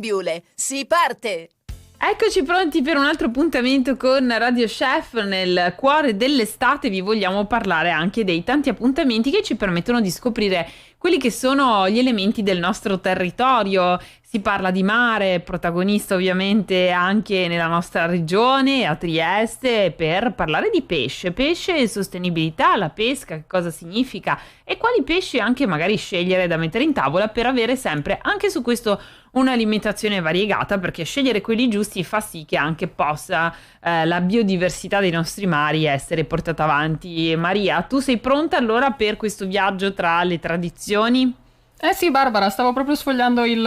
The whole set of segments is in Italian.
Biule, si parte! Eccoci pronti per un altro appuntamento con Radio Chef. Nel cuore dell'estate vi vogliamo parlare anche dei tanti appuntamenti che ci permettono di scoprire quelli che sono gli elementi del nostro territorio. Si parla di mare, protagonista ovviamente anche nella nostra regione, a Trieste, per parlare di pesce e sostenibilità, la pesca, che cosa significa e quali pesci anche magari scegliere da mettere in tavola per avere sempre anche su questo un'alimentazione variegata, perché scegliere quelli giusti fa sì che anche possa la biodiversità dei nostri mari essere portata avanti. Maria, tu sei pronta allora per questo viaggio tra le tradizioni? Eh sì, Barbara, stavo proprio sfogliando il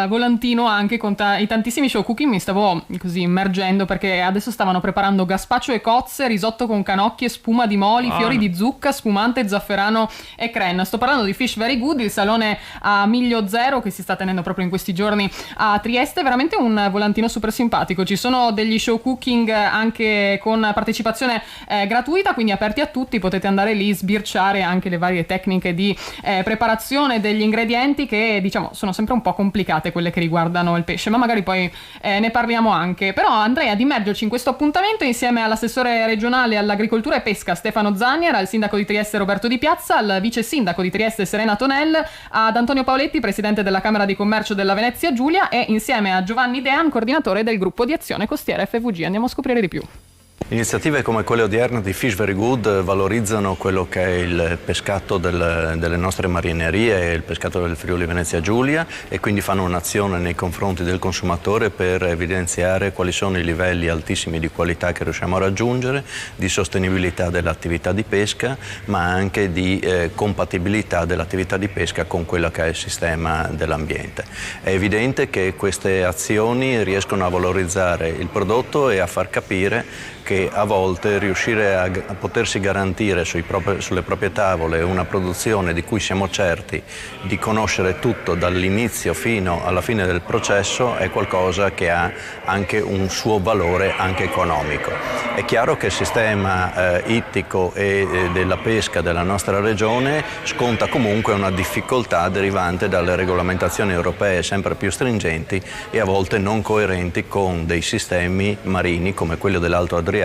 volantino anche con i tantissimi show cooking, mi stavo così immergendo perché adesso stavano preparando gazpacho e cozze, risotto con canocchie, spuma di moli, fiori di zucca, spumante, zafferano e cren. Sto parlando di Fish Very Good, il salone a Miglio Zero che si sta tenendo proprio in questi giorni a Trieste, veramente un volantino super simpatico. Ci sono degli show cooking anche con partecipazione gratuita, quindi aperti a tutti, potete andare lì, sbirciare anche le varie tecniche di preparazione degli ingredienti che diciamo sono sempre un po' complicate, quelle che riguardano il pesce, ma magari poi ne parliamo anche. Però andrei ad immergerci in questo appuntamento insieme all'assessore regionale all'agricoltura e pesca Stefano Zanier, al sindaco di Trieste Roberto Di Piazza, al vice sindaco di Trieste Serena Tonel, ad Antonio Paoletti, presidente della Camera di Commercio della Venezia Giulia, e insieme a Giovanni Dean, coordinatore del gruppo di azione costiera FVG. Andiamo a scoprire di più. Iniziative come quelle odierne di Fish Very Good valorizzano quello che è il pescato delle nostre marinerie, il pescato del Friuli Venezia Giulia, e quindi fanno un'azione nei confronti del consumatore per evidenziare quali sono i livelli altissimi di qualità che riusciamo a raggiungere, di sostenibilità dell'attività di pesca, ma anche di compatibilità dell'attività di pesca con quello che è il sistema dell'ambiente. È evidente che queste azioni riescono a valorizzare il prodotto e a far capire che a volte riuscire a potersi garantire sulle proprie tavole una produzione di cui siamo certi di conoscere tutto dall'inizio fino alla fine del processo è qualcosa che ha anche un suo valore anche economico. È chiaro che il sistema ittico e della pesca della nostra regione sconta comunque una difficoltà derivante dalle regolamentazioni europee sempre più stringenti e a volte non coerenti con dei sistemi marini come quello dell'Alto Adriatico,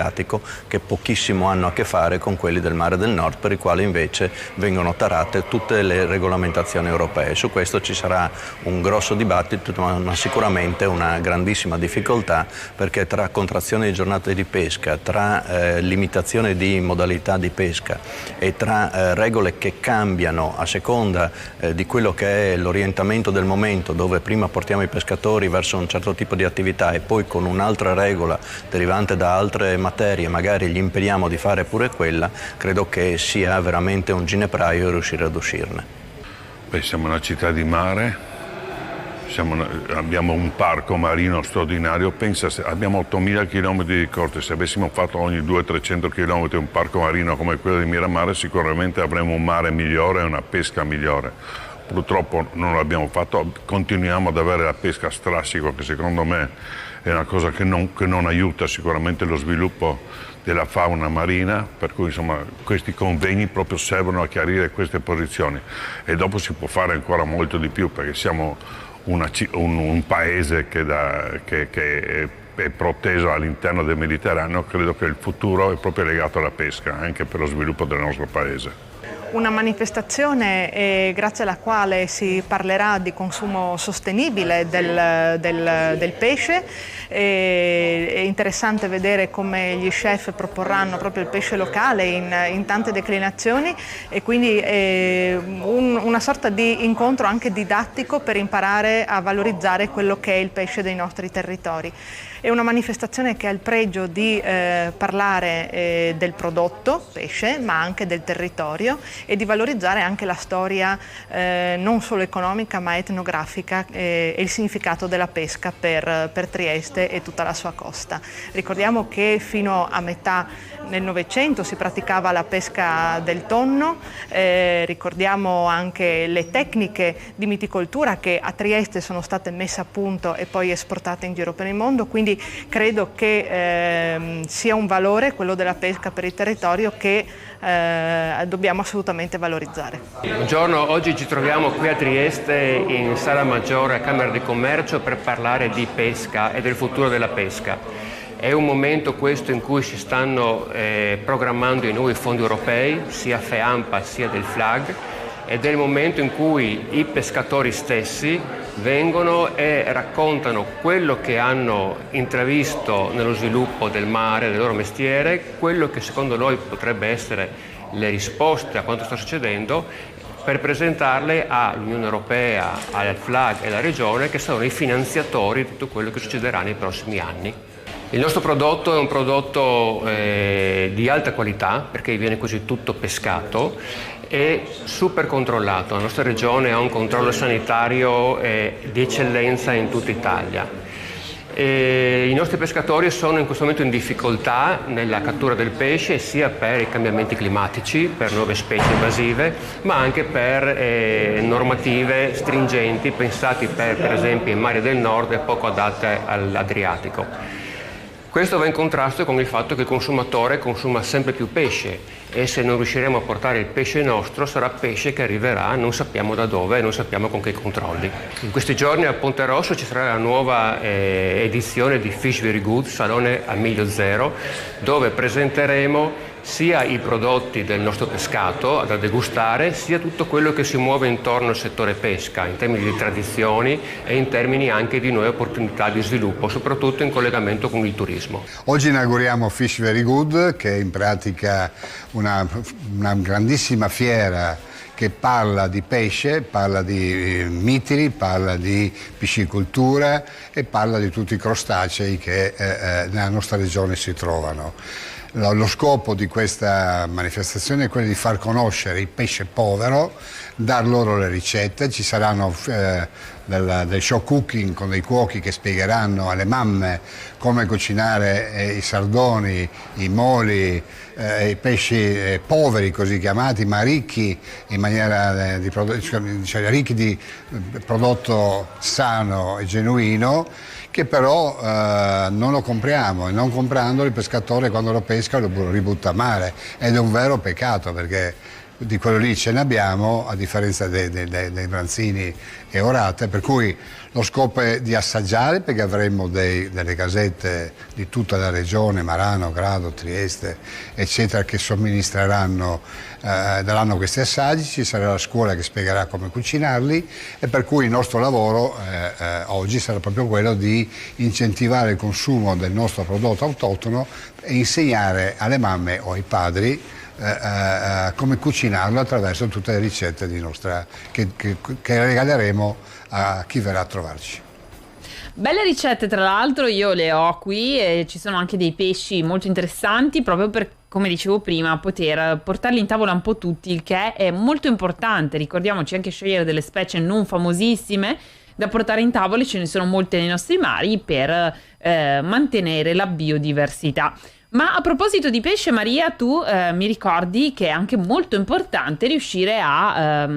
che pochissimo hanno a che fare con quelli del Mare del Nord, per i quali invece vengono tarate tutte le regolamentazioni europee. Su questo ci sarà un grosso dibattito, ma sicuramente una grandissima difficoltà, perché tra contrazione di giornate di pesca, tra limitazione di modalità di pesca e tra regole che cambiano a seconda di quello che è l'orientamento del momento, dove prima portiamo i pescatori verso un certo tipo di attività e poi con un'altra regola derivante da altre materie magari gli impediamo di fare pure quella, credo che sia veramente un ginepraio riuscire ad uscirne. Siamo una città di mare, abbiamo un parco marino straordinario, pensa, abbiamo 8.000 km di coste, se avessimo fatto ogni 200-300 km un parco marino come quello di Miramare sicuramente avremmo un mare migliore e una pesca migliore. Purtroppo non l'abbiamo fatto, continuiamo ad avere la pesca a strascico, che secondo me è una cosa che non aiuta sicuramente lo sviluppo della fauna marina, per cui insomma questi convegni proprio servono a chiarire queste posizioni e dopo si può fare ancora molto di più, perché siamo un paese che è proteso all'interno del Mediterraneo. Credo che il futuro è proprio legato alla pesca, anche per lo sviluppo del nostro paese. Una manifestazione grazie alla quale si parlerà di consumo sostenibile del pesce. È interessante vedere come gli chef proporranno proprio il pesce locale in tante declinazioni, e quindi è una sorta di incontro anche didattico per imparare a valorizzare quello che è il pesce dei nostri territori. È una manifestazione che ha il pregio di parlare del prodotto pesce, ma anche del territorio, e di valorizzare anche la storia non solo economica ma etnografica e il significato della pesca per Trieste e tutta la sua costa. Ricordiamo che fino a metà nel Novecento si praticava la pesca del tonno, ricordiamo anche le tecniche di miticoltura che a Trieste sono state messe a punto e poi esportate in giro per il mondo, quindi credo che sia un valore quello della pesca per il territorio che dobbiamo assolutamente assolutamente valorizzare. Buongiorno, oggi ci troviamo qui a Trieste in Sala Maggiore a Camera di Commercio per parlare di pesca e del futuro della pesca. È un momento questo in cui si stanno programmando i nuovi fondi europei, sia FEAMPA sia del FLAG, ed è il momento in cui i pescatori stessi vengono e raccontano quello che hanno intravisto nello sviluppo del mare, del loro mestiere, quello che secondo noi potrebbe essere le risposte a quanto sta succedendo, per presentarle all'Unione Europea, al FLAG e alla Regione, che sono i finanziatori di tutto quello che succederà nei prossimi anni. Il nostro prodotto è un prodotto di alta qualità, perché viene così tutto pescato, e super controllato. La nostra regione ha un controllo sanitario di eccellenza in tutta Italia. I nostri pescatori sono in questo momento in difficoltà nella cattura del pesce, sia per i cambiamenti climatici, per nuove specie invasive, ma anche per normative stringenti pensate per esempio in mari del nord e poco adatte all'Adriatico. Questo va in contrasto con il fatto che il consumatore consuma sempre più pesce e se non riusciremo a portare il pesce nostro sarà pesce che arriverà non sappiamo da dove e non sappiamo con che controlli. In questi giorni a Ponte Rosso ci sarà la nuova edizione di Fish Very Good, Salone a Miglio Zero, dove presenteremo sia i prodotti del nostro pescato da degustare, sia tutto quello che si muove intorno al settore pesca, in termini di tradizioni e in termini anche di nuove opportunità di sviluppo, soprattutto in collegamento con il turismo. Oggi inauguriamo Fish Very Good, che è in pratica una grandissima fiera che parla di pesce, parla di mitili, parla di piscicoltura e parla di tutti i crostacei che nella nostra regione si trovano. Lo scopo di questa manifestazione è quello di far conoscere il pesce povero, dar loro le ricette. Ci saranno del show cooking con dei cuochi che spiegheranno alle mamme come cucinare i sardoni, i moli, i pesci poveri così chiamati, ma ricchi in maniera ricchi di prodotto sano e genuino, che però non lo compriamo, e non comprandolo il pescatore quando lo pesca lo ributta a mare, ed è un vero peccato, perché di quello lì ce ne abbiamo, a differenza dei branzini e orate, per cui lo scopo è di assaggiare, perché avremo delle casette di tutta la regione, Marano, Grado, Trieste, eccetera, che somministreranno, daranno questi assaggi. Ci sarà la scuola che spiegherà come cucinarli, e per cui il nostro lavoro oggi sarà proprio quello di incentivare il consumo del nostro prodotto autoctono e insegnare alle mamme o ai padri come cucinarlo attraverso tutte le ricette che regaleremo a chi verrà a trovarci. Belle ricette, tra l'altro io le ho qui e ci sono anche dei pesci molto interessanti, proprio per, come dicevo prima, poter portarli in tavola un po' tutti, il che è molto importante. Ricordiamoci anche scegliere delle specie non famosissime da portare in tavola, ce ne sono molte nei nostri mari, per mantenere la biodiversità. Ma a proposito di pesce, Maria, tu mi ricordi che è anche molto importante riuscire a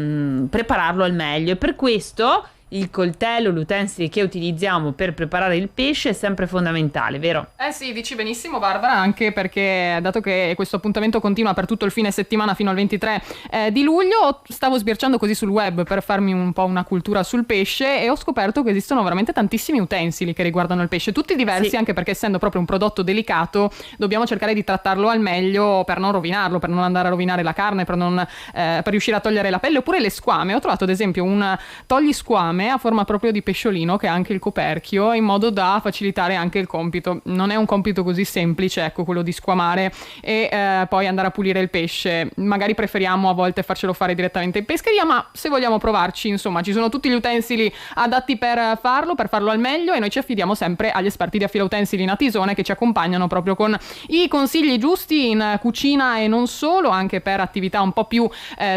prepararlo al meglio, e per questo il coltello, l'utensile che utilizziamo per preparare il pesce è sempre fondamentale, vero? Sì, dici benissimo Barbara, anche perché dato che questo appuntamento continua per tutto il fine settimana fino al 23 di luglio, stavo sbirciando così sul web per farmi un po' una cultura sul pesce e ho scoperto che esistono veramente tantissimi utensili che riguardano il pesce, tutti diversi, sì. Anche perché essendo proprio un prodotto delicato dobbiamo cercare di trattarlo al meglio per non rovinarlo, per non andare a rovinare la carne, per riuscire a togliere la pelle, oppure le squame. Ho trovato ad esempio un toglisquame a forma proprio di pesciolino che ha anche il coperchio, in modo da facilitare anche il compito. Non è un compito così semplice, ecco, quello di squamare e poi andare a pulire il pesce. Magari preferiamo a volte farcelo fare direttamente in pescheria, ma se vogliamo provarci, insomma, ci sono tutti gli utensili adatti per farlo al meglio, e noi ci affidiamo sempre agli esperti di Affila Utensili Natisone, che ci accompagnano proprio con i consigli giusti in cucina e non solo, anche per attività un po' più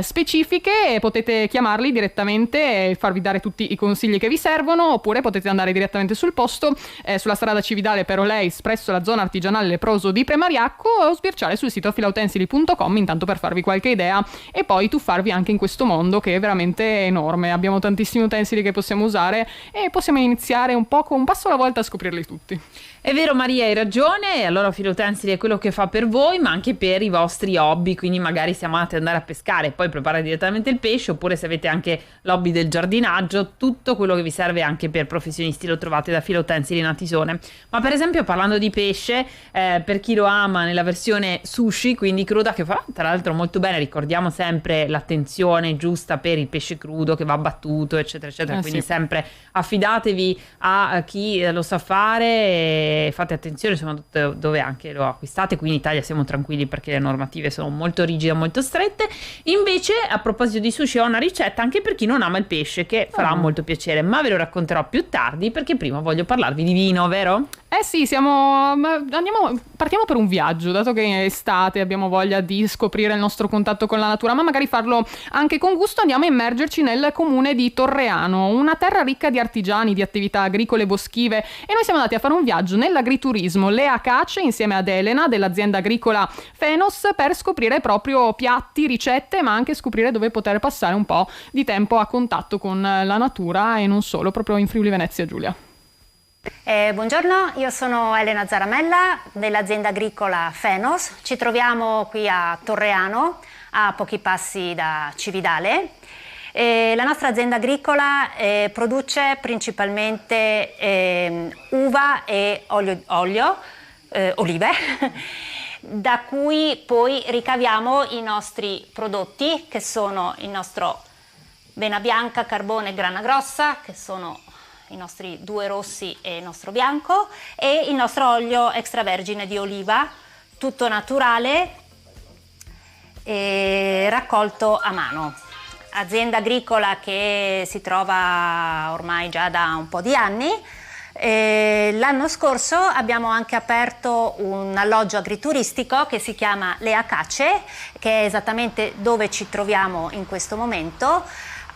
specifiche, e potete chiamarli direttamente e farvi dare tutti i consigli che vi servono, oppure potete andare direttamente sul posto, sulla strada Cividale per Oleis, presso la zona artigianale leproso di Premariacco, o sbirciare sul sito filautensili.com intanto per farvi qualche idea e poi tuffarvi anche in questo mondo che è veramente enorme. Abbiamo tantissimi utensili che possiamo usare e possiamo iniziare un po' con un passo alla volta a scoprirli tutti. È vero Maria, hai ragione, allora Filautensili è quello che fa per voi, ma anche per i vostri hobby, quindi magari se amate andare a pescare e poi preparare direttamente il pesce, oppure se avete anche l'hobby del giardinaggio, tutto quello che vi serve anche per professionisti lo trovate da Filautensili Natisone. Ma per esempio, parlando di pesce, per chi lo ama nella versione sushi, quindi cruda, che fa tra l'altro molto bene, ricordiamo sempre l'attenzione giusta per il pesce crudo che va battuto, eccetera eccetera, quindi sempre affidatevi a chi lo sa fare e fate attenzione soprattutto dove anche lo acquistate. Qui in Italia siamo tranquilli perché le normative sono molto rigide, molto strette. Invece, a proposito di sushi, ho una ricetta anche per chi non ama il pesce che farà molto piacere, ma ve lo racconterò più tardi perché prima voglio parlarvi di vino, vero? Sì, partiamo per un viaggio, dato che è estate, abbiamo voglia di scoprire il nostro contatto con la natura, ma magari farlo anche con gusto. Andiamo a immergerci nel comune di Torreano, una terra ricca di artigiani, di attività agricole e boschive, e noi siamo andati a fare un viaggio nell'agriturismo Le Acace insieme ad Elena dell'azienda agricola Fenos per scoprire proprio piatti, ricette, ma anche scoprire dove poter passare un po' di tempo a contatto con la natura e non solo, proprio in Friuli Venezia Giulia. Buongiorno, io sono Elena Zaramella dell'azienda agricola Fenos. Ci troviamo qui a Torreano, a pochi passi da Cividale. La nostra azienda agricola produce principalmente uva e olive, da cui poi ricaviamo i nostri prodotti, che sono il nostro Bena Bianca, Carbone e Grana Grossa, che sono i nostri due rossi e il nostro bianco, e il nostro olio extravergine di oliva, tutto naturale e raccolto a mano. Azienda agricola che si trova ormai già da un po' di anni. L'anno scorso abbiamo anche aperto un alloggio agrituristico che si chiama Le Acace, che è esattamente dove ci troviamo in questo momento.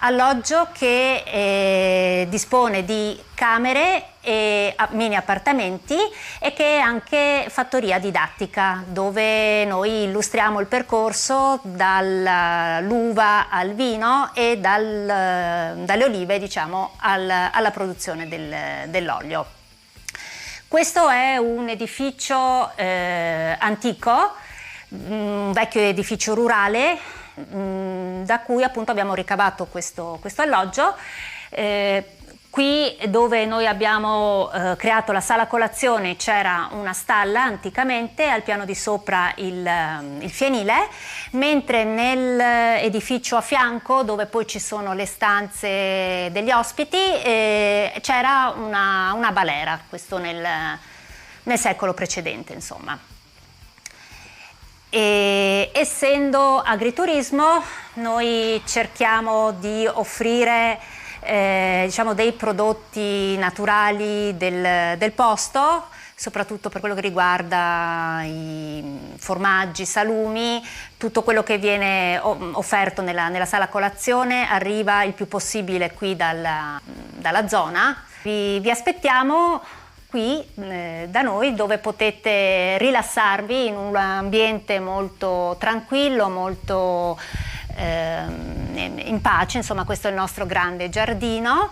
Alloggio che dispone di camere e mini appartamenti e che è anche fattoria didattica, dove noi illustriamo il percorso dall'uva al vino e dalle olive, diciamo, alla produzione dell'olio. Questo è un edificio antico, un vecchio edificio rurale, da cui appunto abbiamo ricavato questo alloggio. Qui dove noi abbiamo creato la sala colazione c'era una stalla anticamente, al piano di sopra il fienile, mentre nell'edificio a fianco, dove poi ci sono le stanze degli ospiti, c'era una balera, questo nel secolo precedente, insomma. E essendo agriturismo, noi cerchiamo di offrire diciamo dei prodotti naturali del posto, soprattutto per quello che riguarda i formaggi, salumi. Tutto quello che viene offerto nella sala colazione arriva il più possibile qui dalla zona. Vi aspettiamo qui da noi, dove potete rilassarvi in un ambiente molto tranquillo, molto in pace. Insomma, questo è il nostro grande giardino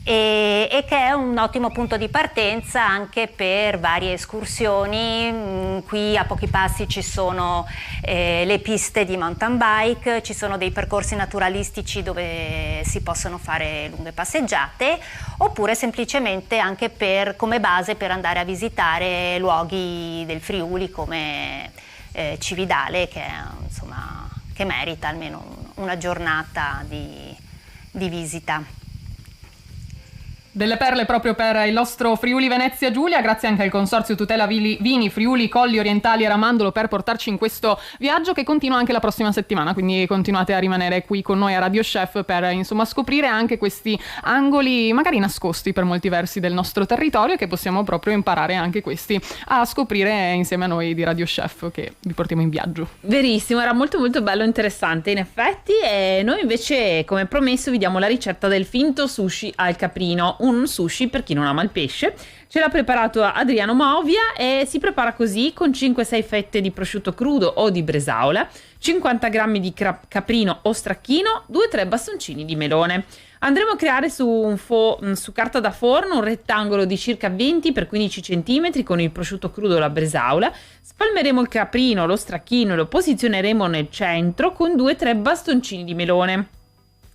e che è un ottimo punto di partenza anche per varie escursioni. Qui a pochi passi ci sono le piste di mountain bike, ci sono dei percorsi naturalistici dove si possono fare lunghe passeggiate, oppure semplicemente anche come base per andare a visitare luoghi del Friuli come Cividale, che insomma che merita almeno una giornata di visita. Delle perle proprio per il nostro Friuli Venezia Giulia, grazie anche al Consorzio Tutela Vini Friuli Colli Orientali e Ramandolo per portarci in questo viaggio che continua anche la prossima settimana, quindi continuate a rimanere qui con noi a Radio Chef per insomma scoprire anche questi angoli magari nascosti per molti versi del nostro territorio, che possiamo proprio imparare anche questi a scoprire insieme a noi di Radio Chef, che vi portiamo in viaggio. Verissimo, era molto molto bello e interessante in effetti, e noi invece come promesso vi diamo la ricetta del finto sushi al caprino, un sushi per chi non ama il pesce. Ce l'ha preparato Adriano Movia e si prepara così con 5-6 fette di prosciutto crudo o di bresaola, 50 grammi di caprino o stracchino, 2-3 bastoncini di melone. Andremo a creare su carta da forno un rettangolo di circa 20 x 15 cm con il prosciutto crudo o la bresaola. Spalmeremo il caprino, lo stracchino e lo posizioneremo nel centro con 2-3 bastoncini di melone.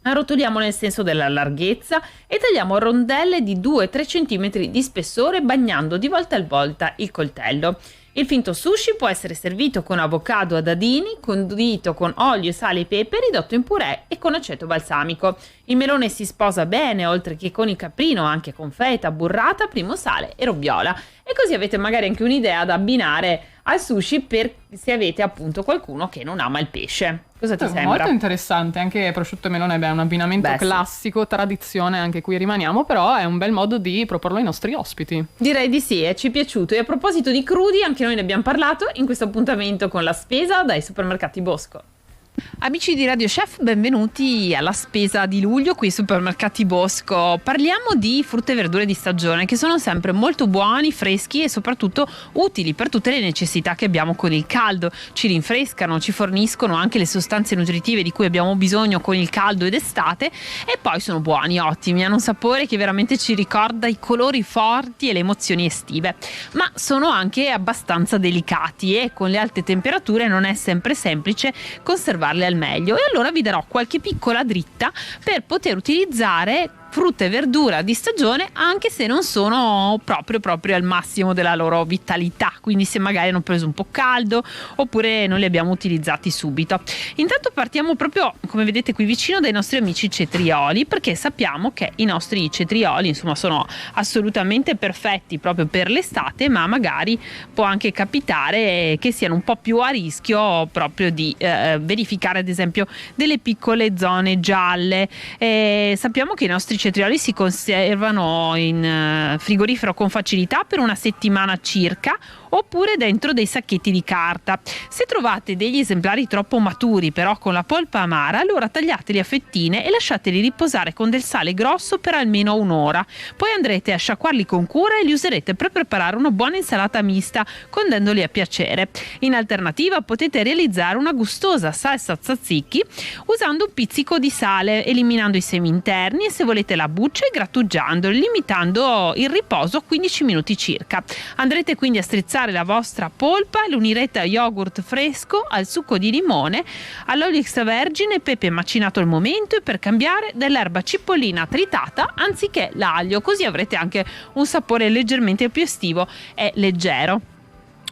Arrotoliamo nel senso della larghezza e tagliamo rondelle di 2-3 cm di spessore, bagnando di volta in volta il coltello. Il finto sushi può essere servito con avocado a dadini, condito con olio, sale e pepe, ridotto in purè e con aceto balsamico. Il melone si sposa bene, oltre che con il caprino, anche con feta, burrata, primo sale e robbiola. E così avete magari anche un'idea da abbinare al sushi per se avete appunto qualcuno che non ama il pesce. Cosa ti sembra? Molto interessante, anche prosciutto e melone è un abbinamento classico, sì. Tradizione, anche qui rimaniamo, però è un bel modo di proporlo ai nostri ospiti. Direi di sì, ci è piaciuto. E a proposito di crudi, anche noi ne abbiamo parlato in questo appuntamento con la spesa dai supermercati Bosco. Amici di Radio Chef, benvenuti alla spesa di luglio qui ai supermercati Bosco. Parliamo di frutta e verdure di stagione che sono sempre molto buoni, freschi e soprattutto utili per tutte le necessità che abbiamo con il caldo. Ci rinfrescano, ci forniscono anche le sostanze nutritive di cui abbiamo bisogno con il caldo ed estate, e poi sono buoni, ottimi, hanno un sapore che veramente ci ricorda i colori forti e le emozioni estive, ma sono anche abbastanza delicati e con le alte temperature non è sempre semplice conservarli al meglio. E allora vi darò qualche piccola dritta per poter utilizzare frutta e verdura di stagione anche se non sono proprio al massimo della loro vitalità, quindi se magari hanno preso un po' caldo oppure non li abbiamo utilizzati subito. Intanto partiamo proprio, come vedete qui vicino, dai nostri amici cetrioli, perché sappiamo che i nostri cetrioli insomma sono assolutamente perfetti proprio per l'estate, ma magari può anche capitare che siano un po' più a rischio proprio di verificare ad esempio delle piccole zone gialle. Sappiamo che i nostri cetrioli si conservano in frigorifero con facilità per una settimana circa, oppure dentro dei sacchetti di carta. Se trovate degli esemplari troppo maturi però con la polpa amara, allora tagliateli a fettine e lasciateli riposare con del sale grosso per almeno un'ora. Poi andrete a sciacquarli con cura e li userete per preparare una buona insalata mista, condendoli a piacere. In alternativa potete realizzare una gustosa salsa tzatziki usando un pizzico di sale, eliminando i semi interni e, se volete, la buccia, e grattugiandoli, limitando il riposo a 15 minuti circa. Andrete quindi a strizzare la vostra polpa e lo unirete a yogurt fresco, al succo di limone, all'olio extravergine, pepe macinato al momento, e per cambiare dell'erba cipollina tritata anziché l'aglio, così avrete anche un sapore leggermente più estivo e leggero.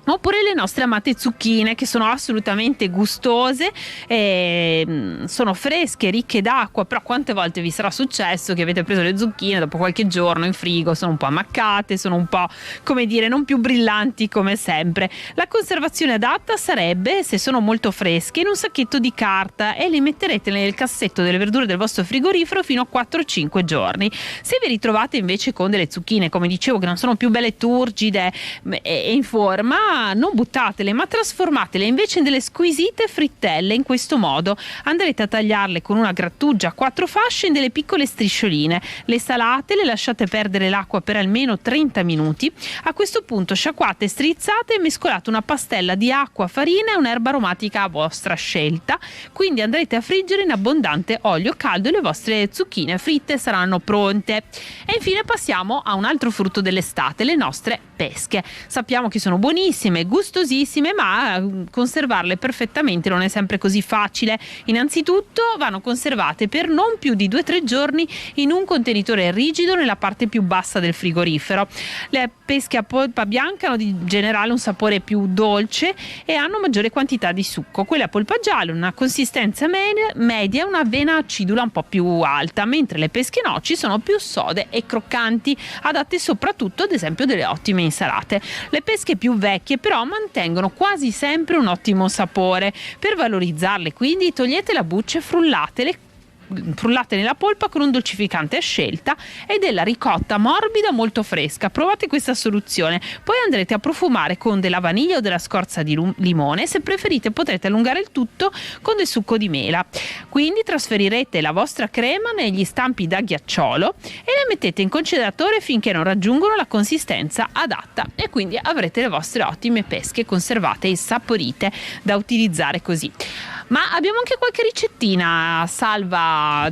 Oppure le nostre amate zucchine, che sono assolutamente gustose, sono fresche, ricche d'acqua, però quante volte vi sarà successo che avete preso le zucchine dopo qualche giorno in frigo, sono un po' ammaccate, sono un po', come dire, non più brillanti come sempre. La conservazione adatta sarebbe, se sono molto fresche, in un sacchetto di carta e le metterete nel cassetto delle verdure del vostro frigorifero fino a 4-5 giorni. Se vi ritrovate invece con delle zucchine, come dicevo, che non sono più belle turgide e in forma, non buttatele, ma trasformatele invece in delle squisite frittelle. In questo modo andrete a tagliarle con una grattugia a 4 fasce in delle piccole striscioline. Le salate, le lasciate perdere l'acqua per almeno 30 minuti. A questo punto sciacquate, strizzate e mescolate una pastella di acqua, farina e un'erba aromatica a vostra scelta. Quindi andrete a friggere in abbondante olio caldo e le vostre zucchine fritte saranno pronte. E infine passiamo a un altro frutto dell'estate, le nostre pesche. Sappiamo che sono buonissime, buonissime, gustosissime, ma conservarle perfettamente non è sempre così facile. Innanzitutto vanno conservate per non più di 2-3 giorni in un contenitore rigido nella parte più bassa del frigorifero. Le pesche a polpa bianca hanno di generale un sapore più dolce e hanno maggiore quantità di succo. Quelle a polpa gialla una consistenza media e una vena acidula un po' più alta, mentre le pesche noci sono più sode e croccanti, adatte soprattutto ad esempio delle ottime insalate. Le pesche più vecchie però mantengono quasi sempre un ottimo sapore. Per valorizzarle quindi togliete la buccia e frullatele nella polpa con un dolcificante a scelta e della ricotta morbida molto fresca. Provate questa soluzione, poi andrete a profumare con della vaniglia o della scorza di limone. Se preferite potrete allungare il tutto con del succo di mela. Quindi trasferirete la vostra crema negli stampi da ghiacciolo e le mettete in congelatore finché non raggiungono la consistenza adatta, e quindi avrete le vostre ottime pesche conservate e saporite da utilizzare così. Ma abbiamo anche qualche ricettina salva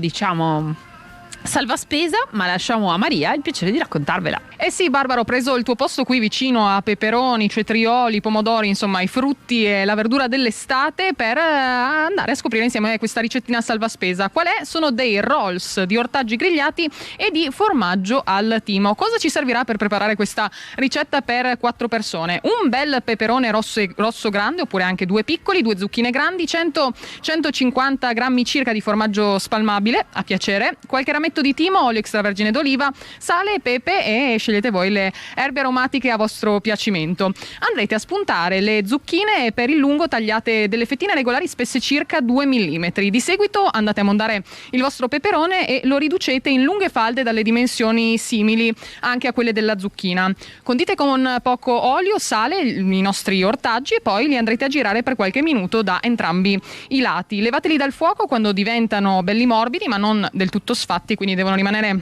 spesa, ma lasciamo a Maria il piacere di raccontarvela. Eh sì, Barbara, ho preso il tuo posto qui vicino a peperoni, cetrioli, pomodori, insomma i frutti e la verdura dell'estate, per andare a scoprire insieme questa ricettina salvaspesa. Qual è? Sono dei rolls di ortaggi grigliati e di formaggio al timo. Cosa ci servirà per preparare questa ricetta per 4 persone? Un bel peperone rosso grande, oppure anche 2 piccoli, 2 zucchine grandi, 100-150 grammi circa di formaggio spalmabile a piacere, qualche rametto di timo, olio extravergine d'oliva, sale, pepe e scegliete voi le erbe aromatiche a vostro piacimento. Andrete a spuntare le zucchine e per il lungo tagliate delle fettine regolari spesse circa 2 mm. Di seguito andate a mondare il vostro peperone e lo riducete in lunghe falde dalle dimensioni simili anche a quelle della zucchina. Condite con poco olio, sale i nostri ortaggi e poi li andrete a girare per qualche minuto da entrambi i lati. Levateli dal fuoco quando diventano belli morbidi ma non del tutto sfatti, quindi devono rimanere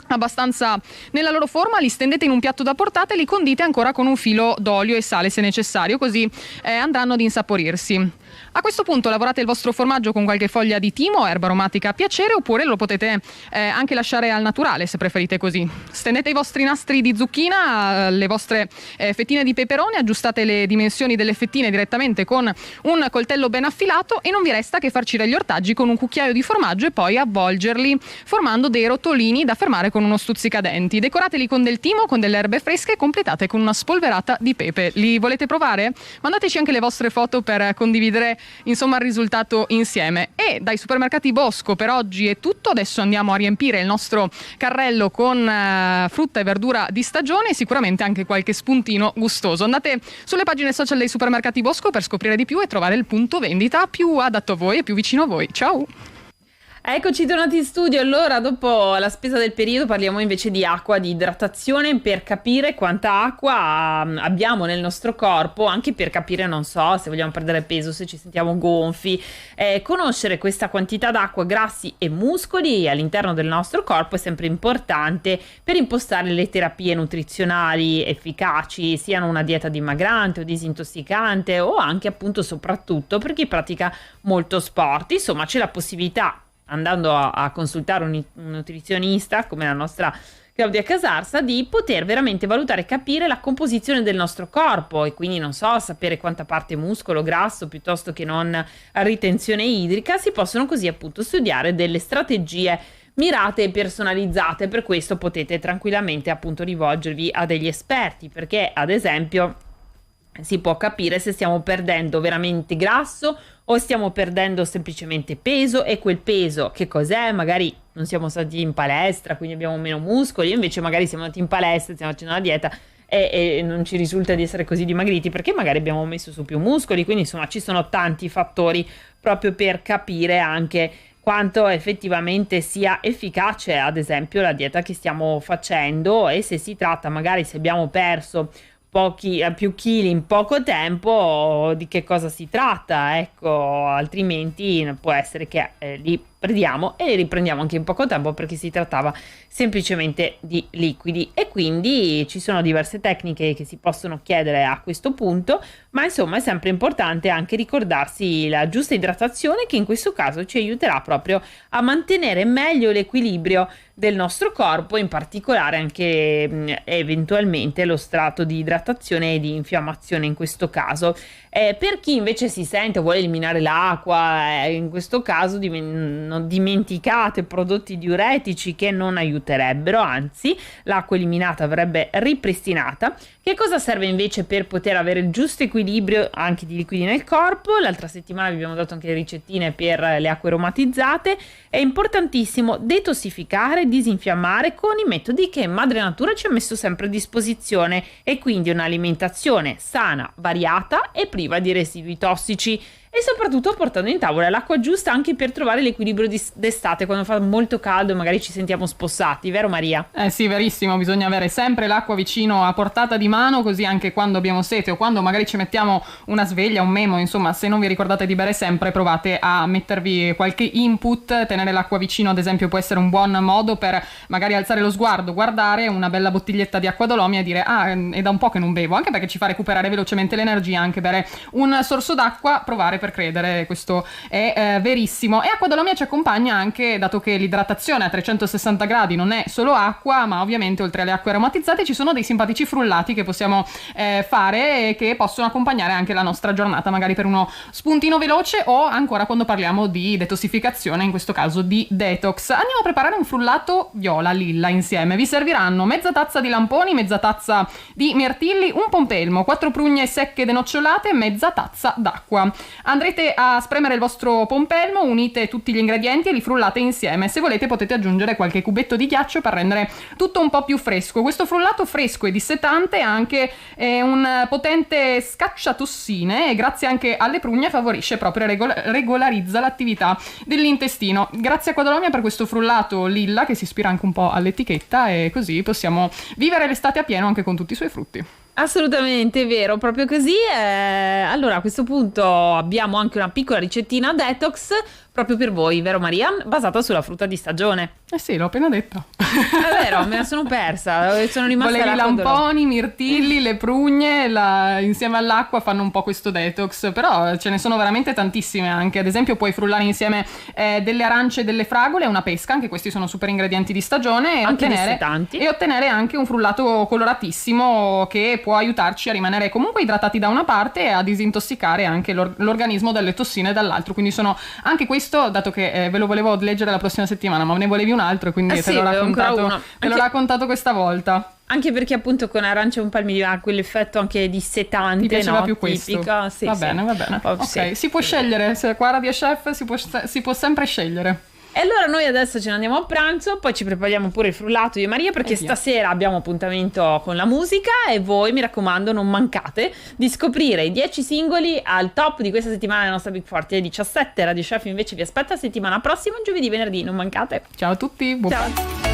abbastanza nella loro forma. Li stendete in un piatto da portata e li condite ancora con un filo d'olio e sale se necessario, così andranno ad insaporirsi. A questo punto lavorate il vostro formaggio con qualche foglia di timo, erba aromatica a piacere, oppure lo potete anche lasciare al naturale se preferite così. Stendete i vostri nastri di zucchina, le vostre fettine di peperone, aggiustate le dimensioni delle fettine direttamente con un coltello ben affilato e non vi resta che farcire gli ortaggi con un cucchiaio di formaggio e poi avvolgerli formando dei rotolini da fermare con uno stuzzicadenti. Decorateli con del timo, con delle erbe fresche e completate con una spolverata di pepe. Li volete provare? Mandateci anche le vostre foto per condividere insomma il risultato insieme. E dai supermercati Bosco per oggi è tutto. Adesso andiamo a riempire il nostro carrello con frutta e verdura di stagione e sicuramente anche qualche spuntino gustoso. Andate sulle pagine social dei supermercati Bosco per scoprire di più e trovare il punto vendita più adatto a voi e più vicino a voi. Ciao! Eccoci tornati in studio. Allora, dopo la spesa del periodo parliamo invece di acqua, di idratazione, per capire quanta acqua abbiamo nel nostro corpo, anche per capire, non so, se vogliamo perdere peso, se ci sentiamo gonfi. Conoscere questa quantità d'acqua, grassi e muscoli all'interno del nostro corpo è sempre importante per impostare le terapie nutrizionali efficaci, siano una dieta dimagrante o disintossicante o anche appunto soprattutto per chi pratica molto sport. Insomma, c'è la possibilità, andando a consultare un nutrizionista come la nostra Claudia Casarsa, di poter veramente valutare e capire la composizione del nostro corpo e quindi, non so, sapere quanta parte muscolo, grasso piuttosto che non ritenzione idrica. Si possono così appunto studiare delle strategie mirate e personalizzate. Per questo potete tranquillamente appunto rivolgervi a degli esperti, perché ad esempio si può capire se stiamo perdendo veramente grasso o stiamo perdendo semplicemente peso, e quel peso che cos'è? Magari non siamo stati in palestra, quindi abbiamo meno muscoli, invece magari siamo andati in palestra, stiamo facendo una dieta e non ci risulta di essere così dimagriti perché magari abbiamo messo su più muscoli. Quindi insomma ci sono tanti fattori proprio per capire anche quanto effettivamente sia efficace ad esempio la dieta che stiamo facendo, e se si tratta, magari se abbiamo perso più chili in poco tempo, di che cosa si tratta, ecco. Altrimenti può essere che lì perdiamo e li riprendiamo anche in poco tempo, perché si trattava semplicemente di liquidi. E quindi ci sono diverse tecniche che si possono chiedere a questo punto, ma insomma è sempre importante anche ricordarsi la giusta idratazione, che in questo caso ci aiuterà proprio a mantenere meglio l'equilibrio del nostro corpo, in particolare anche eventualmente lo strato di idratazione e di infiammazione in questo caso. Per chi invece si sente o vuole eliminare l'acqua, in questo caso non dimenticate prodotti diuretici che non aiuterebbero, anzi l'acqua eliminata verrebbe ripristinata. Che cosa serve invece per poter avere il giusto equilibrio anche di liquidi nel corpo? L'altra settimana vi abbiamo dato anche le ricettine per le acque aromatizzate. È importantissimo detossificare, disinfiammare con i metodi che Madre Natura ci ha messo sempre a disposizione, e quindi un'alimentazione sana, variata e priva di residui tossici, e soprattutto portando in tavola l'acqua giusta anche per trovare l'equilibrio d'estate, quando fa molto caldo e magari ci sentiamo spossati, vero Maria? Sì, verissimo, bisogna avere sempre l'acqua vicino a portata di mano, così anche quando abbiamo sete o quando magari ci mettiamo una sveglia, un memo, insomma, se non vi ricordate di bere sempre, provate a mettervi qualche input. Tenere l'acqua vicino ad esempio può essere un buon modo per magari alzare lo sguardo, guardare una bella bottiglietta di acqua dolomia e dire è da un po' che non bevo, anche perché ci fa recuperare velocemente l'energia anche bere un sorso d'acqua, provare per credere, questo è verissimo. E acqua dolomia ci accompagna anche, dato che l'idratazione a 360 gradi non è solo acqua, ma ovviamente oltre alle acque aromatizzate ci sono dei simpatici frullati che possiamo fare e che possono accompagnare anche la nostra giornata, magari per uno spuntino veloce o ancora quando parliamo di detossificazione, in questo caso di detox. Andiamo a preparare un frullato viola lilla insieme. Vi serviranno mezza tazza di lamponi, mezza tazza di mirtilli, un pompelmo, 4 prugne secche denocciolate e mezza tazza d'acqua. Andrete a spremere il vostro pompelmo, unite tutti gli ingredienti e li frullate insieme. Se volete potete aggiungere qualche cubetto di ghiaccio per rendere tutto un po' più fresco. Questo frullato fresco e dissetante ha anche un potente scacciatossine, e grazie anche alle prugne favorisce proprio, regolarizza l'attività dell'intestino. Grazie a Acqua Dolomia per questo frullato lilla che si ispira anche un po' all'etichetta, e così possiamo vivere l'estate a pieno anche con tutti i suoi frutti. Assolutamente vero, proprio così. Allora a questo punto abbiamo anche una piccola ricettina detox proprio per voi, vero Maria? Basata sulla frutta di stagione. Sì, l'ho appena detto. È vero, me la sono persa, sono rimasta. Volevi lamponi, mirtilli, le prugne, insieme all'acqua fanno un po' questo detox, però ce ne sono veramente tantissime anche. Ad esempio puoi frullare insieme delle arance e delle fragole e una pesca, anche questi sono super ingredienti di stagione, e ottenere anche un frullato coloratissimo che può aiutarci a rimanere comunque idratati da una parte e a disintossicare anche l'organismo dalle tossine dall'altro. Quindi sono anche questo, dato che ve lo volevo leggere la prossima settimana, ma ne volevi un altro, quindi te l'ho raccontato questa volta. Anche perché appunto con arancia e un palmillo ha quell'effetto anche dissetante. Ti piaceva più questo? Tipico. Sì, va bene. Ok, sì. Si può scegliere, se qua Radio Chef si può sempre scegliere. E allora noi adesso ce ne andiamo a pranzo, poi ci prepariamo pure il frullato io e Maria, perché stasera abbiamo appuntamento con la musica, e voi mi raccomando non mancate di scoprire i 10 singoli al top di questa settimana della nostra Big 40 e 17. Radio Chef invece vi aspetta settimana prossima, giovedì, venerdì, non mancate. Ciao a tutti, ciao.